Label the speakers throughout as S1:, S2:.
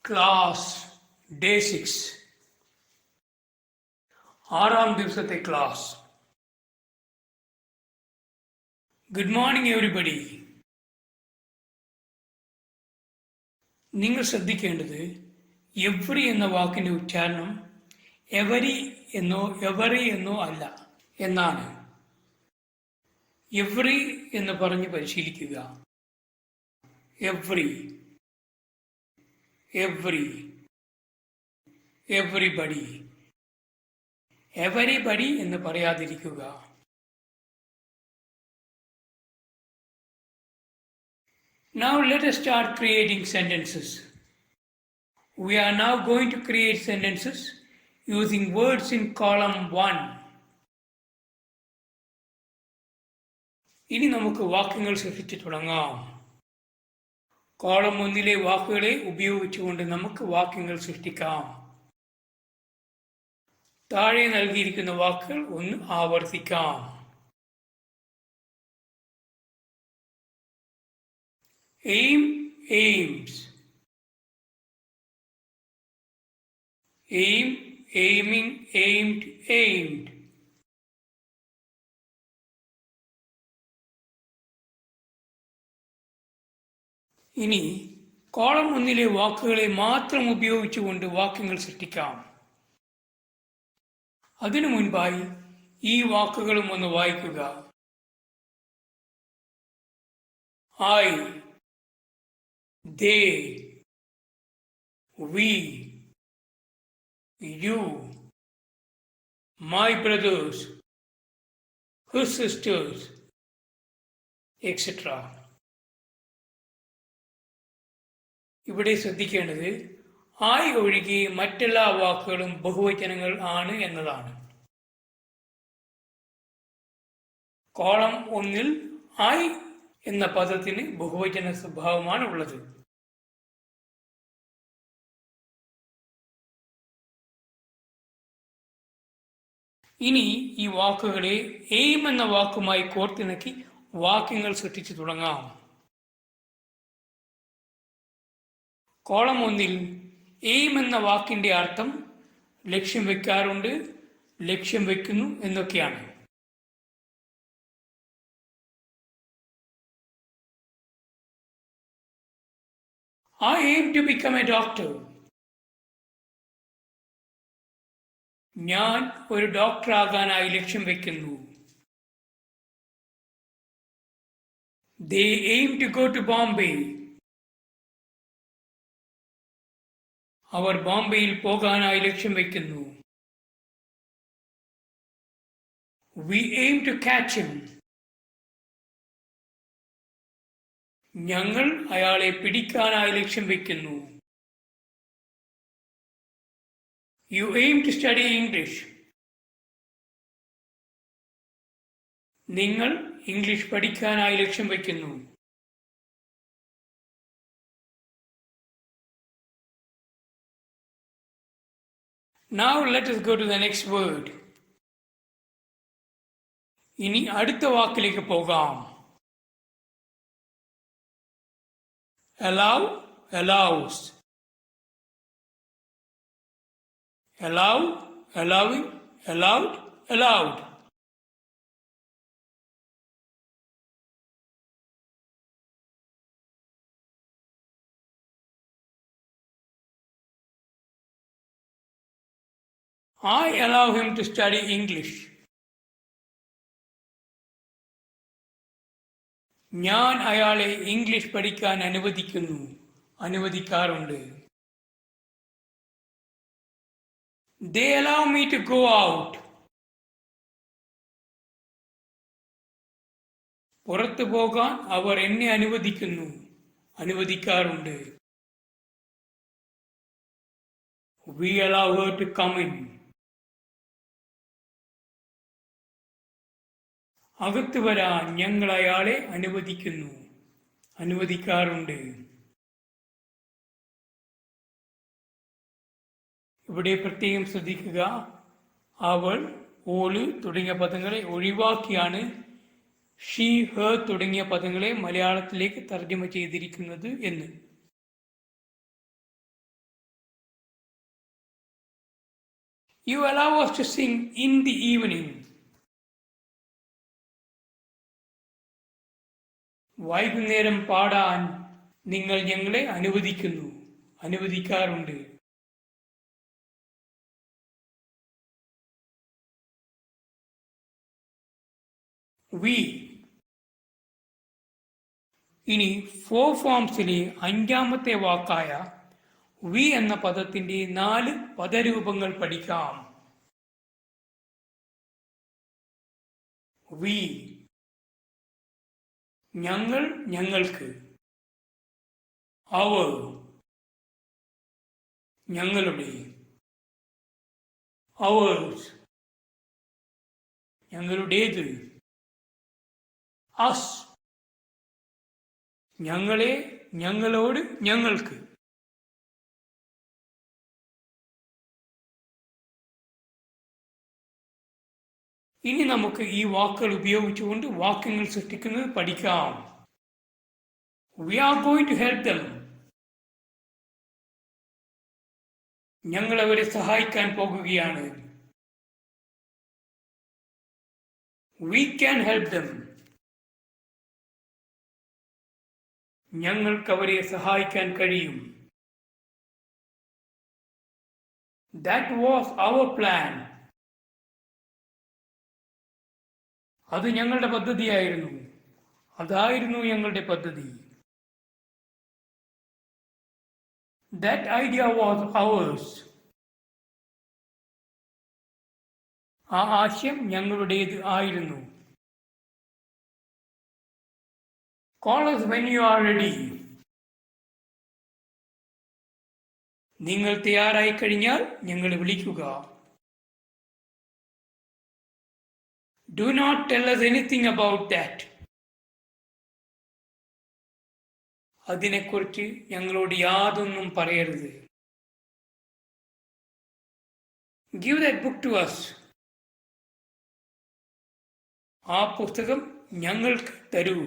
S1: Class day 6 ആറാം ദിവസത്തെ class. Good morning everybody. നിങ്ങൾ ശ്രദ്ധിക്കേണ്ടത് എവറി എന്ന വാക്കിൻ്റെ ഉച്ചാരണം എവരി എന്നോ അല്ല എന്നാണ്. എവറി എന്ന് പറഞ്ഞ് പരിശീലിക്കുക. Every, every, everybody. എവരിബഡി എന്ന് പറയാതിരിക്കുക. Now let us start creating sentences. We are now going to create sentences using words in column 1. ഇനി നമുക്ക് വാക്യങ്ങൾ സൃഷ്ടിച്ചു തുടങ്ങാം. കോളം 1 വാക്കുകളെ ഉപയോഗിച്ചുകൊണ്ട് നമുക്ക് വാക്യങ്ങൾ സൃഷ്ടിക്കാം. താഴെ നൽകിയിരിക്കുന്ന വാക്കുകൾ ഒന്ന് ആവർത്തിക്കാം. aim, aims. aim, aiming, aimed, aimed. ഇനി കോളം 1 വാക്കുകളെ മാത്രം ഉപയോഗിച്ചുകൊണ്ട് വാക്യങ്ങൾ സൃഷ്ടിക്കാം. അതിനു മുൻപായി ഈ വാക്കുകളും ഒന്ന് വായിക്കുക. I, they, we, you, my brothers, his sisters, etc. ഇവിടെ ശ്രദ്ധിക്കേണ്ടത് I ഒഴികെ മറ്റെല്ലാ വാക്കുകളും ബഹുവചനങ്ങൾ ആണ് എന്നതാണ്. കോളം 1 I എന്ന പദത്തിന് ബഹുവചന സ്വഭാവമാണ് ഉള്ളത്. ഇനി ഈ വാക്കുകളെ എയിം എന്ന വാക്കുമായി കോർത്തിണക്കി വാക്യങ്ങൾ സൃഷ്ടിച്ചു തുടങ്ങാം. കോളം 1 എയിം എന്ന വാക്കിന്റെ അർത്ഥം ലക്ഷ്യം വെക്കാറുണ്ട്, ലക്ഷ്യം വെക്കുന്നു എന്നൊക്കെയാണ്. I aim to become a doctor. ഞാൻ ഒരു ഡോക്ടർ ആകാനായി ലക്ഷ്യം വെക്കുന്നു. They aim to go to Bombay. അവർ ബോംബെയിൽ പോകാനായി ലക്ഷ്യം വെക്കുന്നു. We aim to catch him. ഞങ്ങൾ അയാളെ പിടിക്കാനായി ലക്ഷ്യം വെക്കുന്നു. You aim to study English. നിങ്ങൾ ഇംഗ്ലീഷ് പഠിക്കാനായി ലക്ഷ്യം വെക്കുന്നു. Now let us go to the next word. ഇനി അടുത്ത വാക്കിലേക്ക് പോകാം. Allow, allows. Allow, allowing, allowed, allowed. I allow him to study English. ഞാൻ അയാളെ ഇംഗ്ലീഷ് പഠിക്കാൻ അനുവദിക്കാറുണ്ട്. They allow me to go out. പുറത്തു പോകാൻ അവർ എന്നെ അനുവദിക്കാറുണ്ട്. We allow her to come in. അകത്ത് വരാൻ ഞങ്ങൾ അയാളെ അനുവദിക്കാറുണ്ട്. ഇവിടെ പ്രത്യേകം ശ്രദ്ധിക്കുക, അവൾ, ഓള് തുടങ്ങിയ പദങ്ങളെ ഒഴിവാക്കിയാണ് ഷീ, ഹർ തുടങ്ങിയ പദങ്ങളെ മലയാളത്തിലേക്ക് തർജ്ജമ ചെയ്തിരിക്കുന്നത് എന്ന്. You allow us to sing in the evening. വൈകുന്നേരം പാടാൻ നിങ്ങൾ ഞങ്ങളെ അനുവദിക്കാറുണ്ട്. We. ഇനി ഫോർ ഫോംസിലെ അഞ്ചാമത്തെ വാക്കായ വി എന്ന പദത്തിന്റെ 4 പദരൂപങ്ങൾ പഠിക്കാം. വി, ഞങ്ങൾ, ഞങ്ങൾക്ക്. അവർ, ഞങ്ങളുടെ. അവേഴ്സ്, ഞങ്ങളുടേത്. അസ്, ഞങ്ങളെ, ഞങ്ങളോട്, ഞങ്ങൾക്ക്. ഇനി നമുക്ക് ഈ വാക്കുകൾ ഉപയോഗിച്ചുകൊണ്ട് വാക്യങ്ങൾ സൃഷ്ടിക്കുന്നത് പഠിക്കാം. We are going to help them. ഞങ്ങൾ അവരെ സഹായിക്കാൻ പോകുകയാണ്. We can help them. ഞങ്ങൾക്ക് അവരെ സഹായിക്കാൻ കഴിയും. That was our plan. അത് ഞങ്ങളുടെ പദ്ധതിയായിരുന്നു. അതായിരുന്നു ഞങ്ങളുടെ പദ്ധതി. That idea was ours. ആ ആശയം ഞങ്ങളുടേത് ആയിരുന്നു. Call us when you are ready. നിങ്ങൾ തയ്യാറായി കഴിഞ്ഞാൽ ഞങ്ങളെ വിളിക്കുക. Do not tell us anything about that. അതിനെക്കുറിച്ച് ഞങ്ങളോട് യാതൊന്നും പറയരുത്. Give that book to us. ആ പുസ്തകം ഞങ്ങൾക്ക് തരൂ.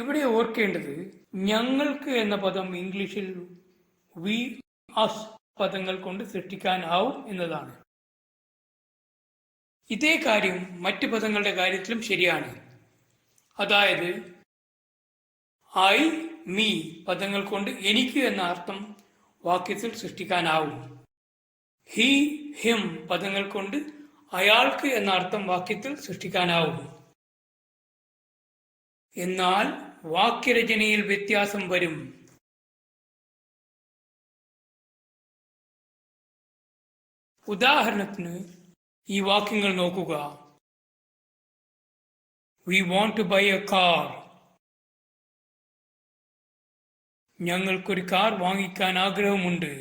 S1: ഇവിടെ ഓർക്കേണ്ടത് ഞങ്ങൾക്ക് എന്ന പദം ഇംഗ്ലീഷിൽ വി, അസ് പദങ്ങൾ കൊണ്ട് സൃഷ്ടിക്കാനാവും എന്നതാണ്. ഇതേ കാര്യം മറ്റ് പദങ്ങളുടെ കാര്യത്തിലും ശരിയാണ്. അതായത് ഐ, മീ പദങ്ങൾ കൊണ്ട് എനിക്ക് എന്ന അർത്ഥം വാക്യത്തിൽ സൃഷ്ടിക്കാനാവും. ഹി, ഹിം പദങ്ങൾ കൊണ്ട് അയാൾക്ക് എന്ന അർത്ഥം വാക്യത്തിൽ സൃഷ്ടിക്കാനാവും. എന്നാൽ വാക്യരചനയിൽ വ്യത്യാസം വരും. ഉദാഹരണത്തിന് ഈ വാക്യങ്ങൾ നോക്കുക. We want to buy a car. ഞങ്ങൾക്കൊരു കാർ വാങ്ങിക്കാൻ ആഗ്രഹമുണ്ട്.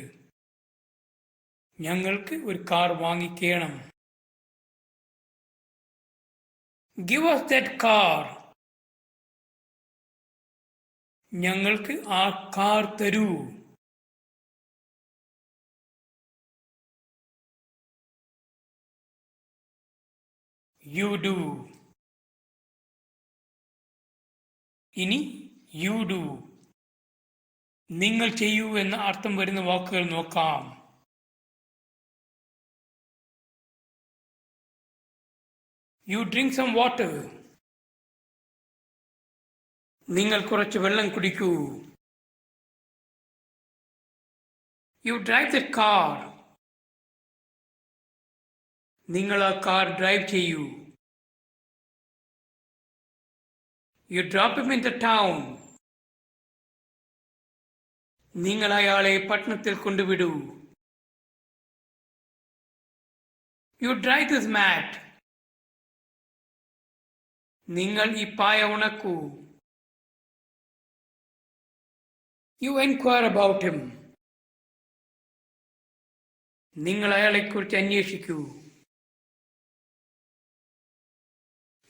S1: ഞങ്ങൾക്ക് ഒരു കാർ വാങ്ങിക്കണം. Give us that car. ഞങ്ങൾക്ക് ആ കാർ തരൂ. You do. ഇനി you do. നിങ്ങൾ ചെയ്യൂ എന്ന അർത്ഥം വരുന്ന വാക്കുകൾ നോക്കാം. You drink some water. നിങ്ങൾ കുറച്ച് വെള്ളം കുടിക്കൂ. You drive the car. നിങ്ങൾ ആ കാർ ഡ്രൈവ് ചെയ്യൂ. You drop him in the town. നിങ്ങൾ അയാളെ പട്ടണത്തിൽ കൊണ്ടുവിടൂ. You dry this mat. നിങ്ങൾ ഈ പായ ഉണക്കൂ. You inquire about him. നിങ്ങൾ അയാളെക്കുറിച്ച് അന്വേഷിക്കൂ.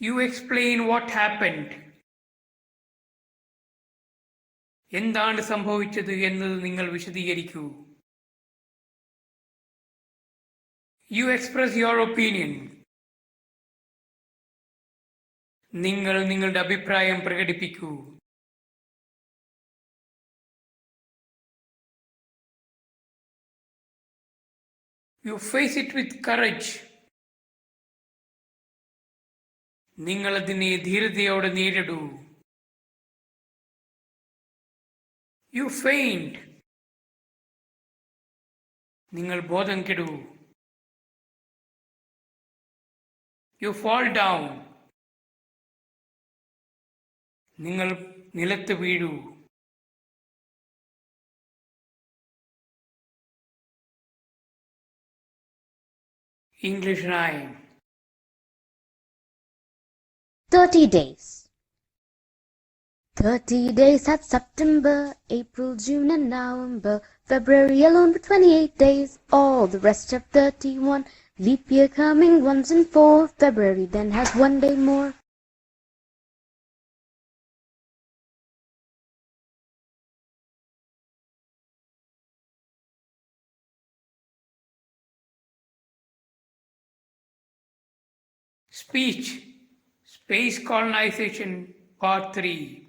S1: You explain what happened. എന്താണ് സംഭവിച്ചത് എന്നത് നിങ്ങൾ വിശദീകരിക്കൂ. You express your opinion. നിങ്ങൾ നിങ്ങളുടെ അഭിപ്രായം പ്രകടിപ്പിക്കൂ. You face it with courage. നിങ്ങളതിനെ ധീരതയോടെ നേരിടൂ. You faint. നിങ്ങൾ ബോധം കെടൂ. You fall down. നിങ്ങൾ നിലത്ത് വീഴൂ. English rhyme.
S2: 30 days. 30 days have September, April, June and November. February alone with 28 days. All the rest have 31. Leap year coming once in 4. February then has 1 day more.
S1: Speech. Space Colonization Part 3.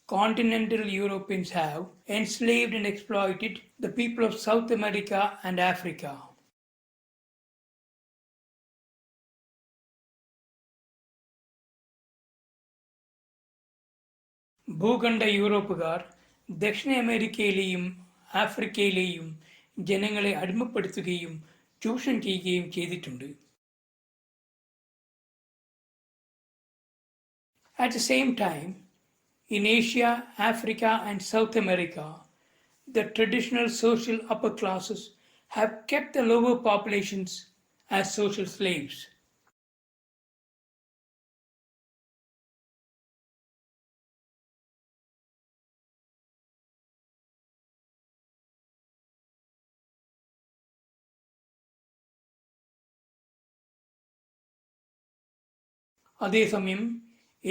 S1: Continental Europeans have enslaved and exploited the people of South America and Africa. ഭൂഖണ്ഡ യൂറോപ്പുകാർ ദക്ഷിണ അമേരിക്കയിലെയും ആഫ്രിക്കയിലെയും ജനങ്ങളെ അടിമപ്പെടുത്തുകയും ചൂഷണം ചെയ്യുകയും ചെയ്തിട്ടുണ്ട്. At the same time, in Asia, Africa and South America, the traditional social upper classes have kept the lower populations as social slaves. അതേസമയം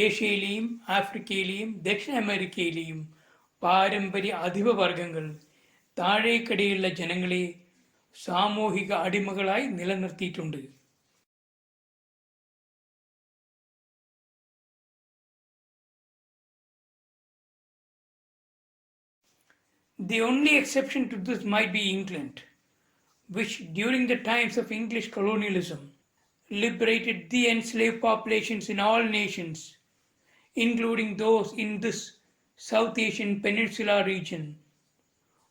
S1: ഏഷ്യയിലെയും ആഫ്രിക്കയിലെയും ദക്ഷിണ അമേരിക്കയിലെയും പാരമ്പര്യ അധിപവർഗങ്ങൾ താഴേക്കടിയുള്ള ജനങ്ങളെ സാമൂഹിക അടിമകളായി നിലനിർത്തിയിട്ടുണ്ട്. The only exception to this might be England, which during the times of English colonialism liberated the enslaved populations in all nations, including those in this South Asian Peninsula region,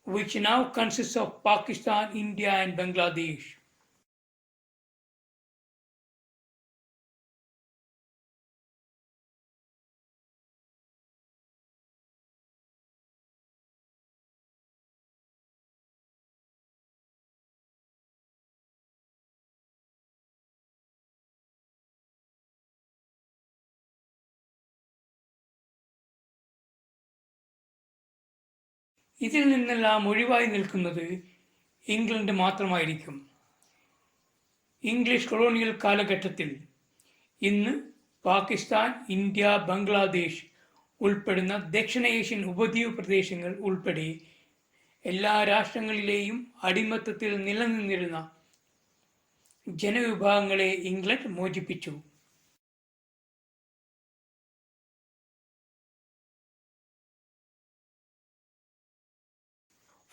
S1: which now consists of Pakistan, India and Bangladesh. ഇതിൽ നിന്നെല്ലാം ഒഴിവായി നിൽക്കുന്നത് England മാത്രമായിരിക്കും. English colonial കാലഘട്ടത്തിൽ ഇന്ന് Pakistan, India, Bangladesh ഉൾപ്പെടുന്ന ദക്ഷിണേഷ്യൻ ഉപദ്വീപ് പ്രദേശങ്ങൾ ഉൾപ്പെടെ എല്ലാ രാഷ്ട്രങ്ങളിലെയും അടിമത്തത്തിൽ നിലനിന്നിരുന്ന ജനവിഭാഗങ്ങളെ ഇംഗ്ലണ്ട് മോചിപ്പിച്ചു.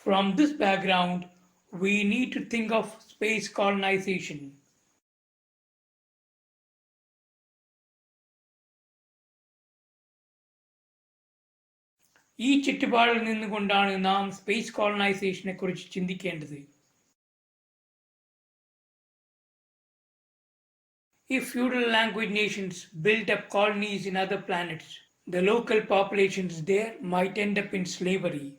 S1: From this background, we need to think of space colonization. ഈ ചുറ്റുപാടിൽ നിന്നുകൊണ്ടാണ് നാം സ്പേസ് കോളനൈസേഷനെ കുറിച്ച് ചിന്തിക്കേണ്ടത്. If feudal language nations built up colonies in other planets, the local populations there might end up in slavery.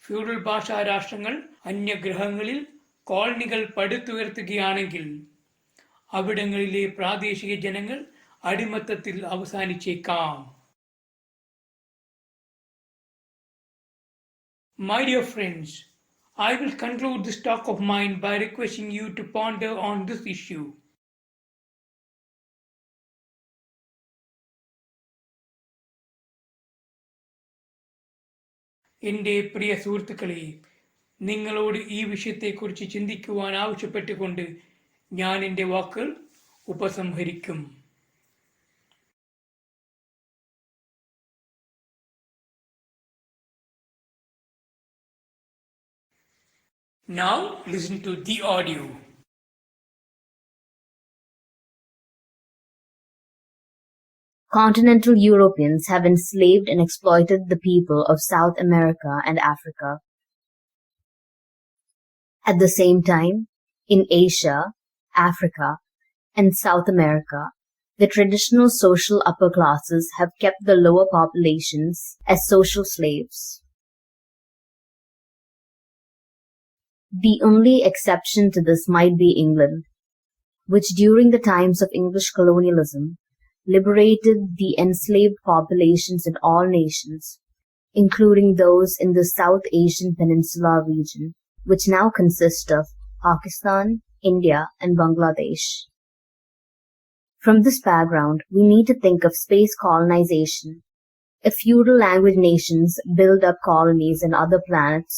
S1: Feudal ഭാഷാ രാഷ്ട്രങ്ങൾ അന്യഗ്രഹങ്ങളിൽ കോളനികൾ പടുത്തുയർത്തുകയാണെങ്കിൽ അവിടങ്ങളിലെ പ്രാദേശിക ജനങ്ങൾ അടിമത്തത്തിൽ അവസാനിച്ചേക്കാം. My dear friends, I will conclude this talk of mine by requesting you to ponder on this issue. എൻ്റെ പ്രിയ സുഹൃത്തുക്കളെ, നിങ്ങളോട് ഈ വിഷയത്തെക്കുറിച്ച് ചിന്തിക്കുവാൻ ആവശ്യപ്പെട്ടുകൊണ്ട് ഞാൻ എൻ്റെ വാക്കുകൾ ഉപസംഹരിക്കും. Now listen to the audio.
S3: Continental Europeans have enslaved and exploited the people of South America and Africa. At the same time, in Asia, Africa, and South America, the traditional social upper classes have kept the lower populations as social slaves. The only exception to this might be England, which during the times of English colonialism liberated the enslaved populations in all nations, including those in the South Asian Peninsula region, which now consist of Pakistan, India, and Bangladesh. From this background, we need to think of space colonization. If feudal language nations build up colonies in other planets,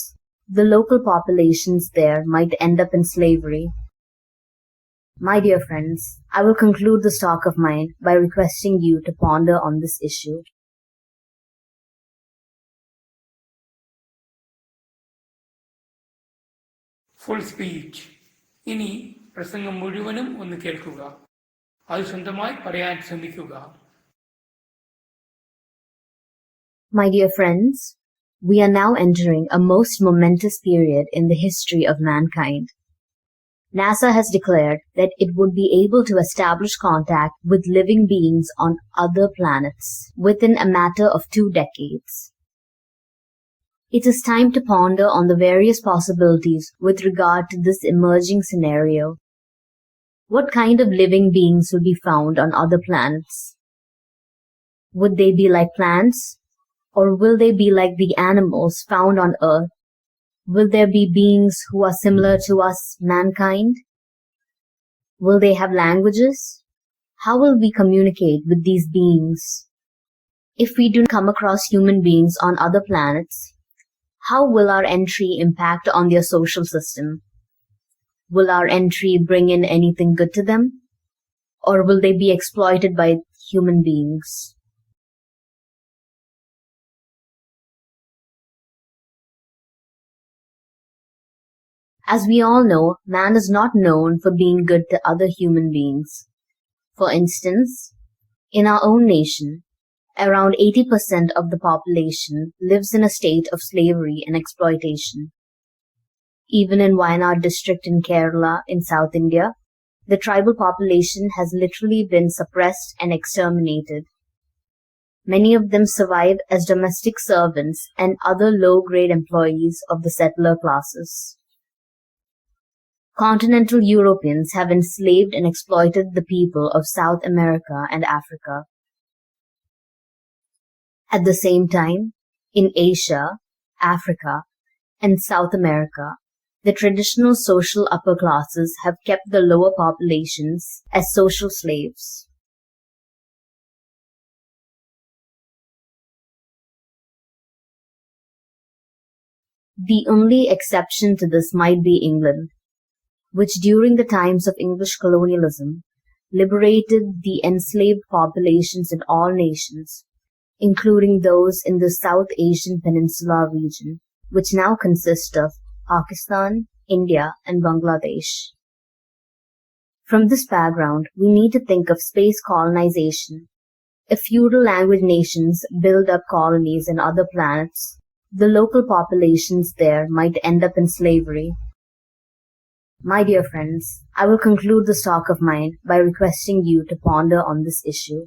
S3: the local populations there might end up in slavery. My dear friends, I will conclude this talk of mine by requesting you to ponder on this issue.
S1: Full speech. ഇനി പ്രസംഗം മുഴുവനും ഒന്ന് കേൾക്കുക. അത് സ്വന്തമായി പറയാൻ ശ്രമിക്കുക.
S3: My dear friends, we are now entering a most momentous period in the history of mankind. NASA has declared that it would be able to establish contact with living beings on other planets within a matter of 2 decades. It is time to ponder on the various possibilities with regard to this emerging scenario. What kind of living beings will be found on other planets? Would they be like plants? Or will they be like the animals found on Earth? Will there be beings who are similar to us, mankind? Will they have languages? How will we communicate with these beings? If we do come across human beings on other planets, how will our entry impact on their social system? Will our entry bring in anything good to them? Or will they be exploited by human beings? As we all know, man is not known for being good to other human beings. For instance, in our own nation, around 80% of the population lives in a state of slavery and exploitation. Even in Wayanad district in Kerala, in South India, the tribal population has literally been suppressed and exterminated. Many of them survive as domestic servants and other low-grade employees of the settler classes. Continental Europeans have enslaved and exploited the people of South America and Africa. At the same time, in Asia, Africa, and South America, the traditional social upper classes have kept the lower populations as social slaves. The only exception to this might be England, which during the times of English colonialism liberated the enslaved populations in all nations, including those in the South Asian Peninsula region, which now consist of Pakistan, India, and Bangladesh. From this background, we need to think of space colonization. If feudal language nations build up colonies in other planets, the local populations there might end up in slavery. My dear friends, I will conclude this talk of mine by requesting you to ponder on this issue.